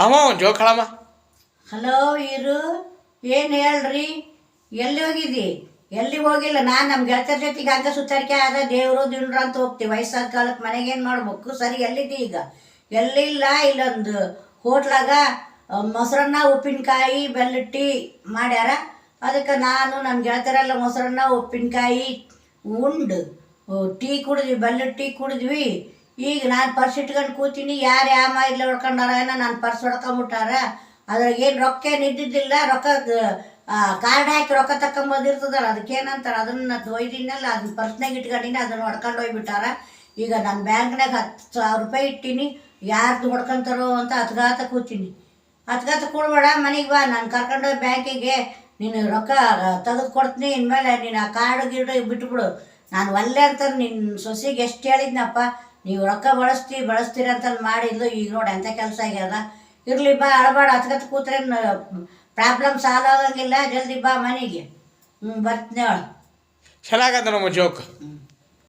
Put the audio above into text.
ಅಮ್ಮ ಒಂದು ಜೋಕ್ ಹೇಳಮ್ಮ. ಹಲೋ ಇರು, ಏನು ಹೇಳ್ರಿ, ಎಲ್ಲಿ ಹೋಗಿದ್ದಿ? ಎಲ್ಲಿ ಹೋಗಿಲ್ಲ. ನಾನು ನಮ್ಮ ಗೆಳತಿಯರ ಜೊತೆಗೆ ಹಂಗೆ ಸುತ್ತಾರಿಕೆ ಆದ ದೇವರು ದಿನರು ಅಂತ ಹೋಗ್ತೀವಿ. ವಯಸ್ಸಾದ ಕಾಲಕ್ಕೆ ಮನೆಗೇನು ಮಾಡ್ಬೇಕು? ಸರಿ, ಎಲ್ಲಿದ್ದಿ ಈಗ? ಎಲ್ಲಿಲ್ಲ, ಇಲ್ಲೊಂದು ಹೋಟ್ಲಾಗ ಮೊಸರನ್ನ ಉಪ್ಪಿನಕಾಯಿ ಬೆಲ್ಲಟ್ಟಿ ಮಾಡ್ಯಾರ. ಅದಕ್ಕೆ ನಾನು ನಮ್ಮ ಗೆಳತಿಯರೆಲ್ಲ ಮೊಸರನ್ನ ಉಪ್ಪಿನಕಾಯಿ ಉಂಡು ಟೀ ಕುಡಿದ್ವಿ, ಬೆಲ್ಲದ ಟೀ ಕುಡಿದ್ವಿ. ಈಗ ನಾನು ಪರ್ಸ್ ಇಟ್ಕೊಂಡು ಕೂತೀನಿ. ಯಾರು ಯಾವ ಮಾಯಿಲ್ಲ ಹೊಡ್ಕೊಂಡಾರ ಏನೋ ನನ್ನ ಪರ್ಸ್ ಹೊಡ್ಕೊಂಬಿಟ್ಟಾರ. ಅದ್ರಾಗ ಏನು ರೊಕ್ಕ ಏನು ಇದ್ದಿದ್ದಿಲ್ಲ. ರೊಕ್ಕ ಕಾರ್ಡ್ ಹಾಕಿ ರೊಕ್ಕ ತಗೊಂಬೋದಿರ್ತದಲ್ಲ, ಅದಕ್ಕೇನಂತಾರೆ ಅದನ್ನು ಒಯ್ದಿನಲ್ಲ, ಅದನ್ನ ಪರ್ಸ್ನಾಗ ಇಟ್ಕೊಂಡಿನಿ, ಅದನ್ನು ಹೊಡ್ಕೊಂಡು ಹೋಗ್ಬಿಟ್ಟಾರ. ಈಗ ನನ್ನ ಬ್ಯಾಂಕ್ನಾಗ 10,000 ರೂಪಾಯಿ ಇಟ್ಟೀನಿ. ಯಾರ್ದು ಹೊಡ್ಕೊಂತಾರೋ ಅಂತ ಹತ್ಗಾತ ಕೂತೀನಿ. ಹತ್ಗಾತ ಕೂಡ್ಬೇಡ, ಮನೆಗೆ ಬಾ, ನಾನು ಕರ್ಕೊಂಡೋಗಿ ಬ್ಯಾಂಕಿಗೆ ನೀನು ರೊಕ್ಕ ತೆಗೆದು ಕೊಡ್ತೀನಿ. ಇನ್ಮೇಲೆ ನೀನು ಆ ಕಾರ್ಡು ಗಿರ್ಡು ಬಿಟ್ಬಿಡು. ನಾನು ಒಲ್ಲೆ ಅಂತ ನಿನ್ನ ಸೊಸೆಗೆ ಎಷ್ಟು ಹೇಳಿದ್ನಪ್ಪ, ನೀವು ರೊಕ್ಕ ಬಳಸ್ತೀರಿ ಅಂತ ಮಾಡಿದ್ಲು. ಈಗ ನೋಡಿ ಎಂಥ ಕೆಲಸ ಆಗ್ಯದ. ಇರಲಿ ಬಾ, ಅಳಬೇಡ, ಹತ್ಗತ್ತು ಕೂತ್ರೆ ಪ್ರಾಬ್ಲಮ್ ಸಾಲ್ವ್ ಆಗಂಗಿಲ್ಲ. ಜಲ್ದಿ ಬಾ ಮನೆಗೆ. ಬರ್ತೀನಿ ಹೇಳು. ಚೆನ್ನಾಗದ ನಮ್ಮ ಜೋಕ್.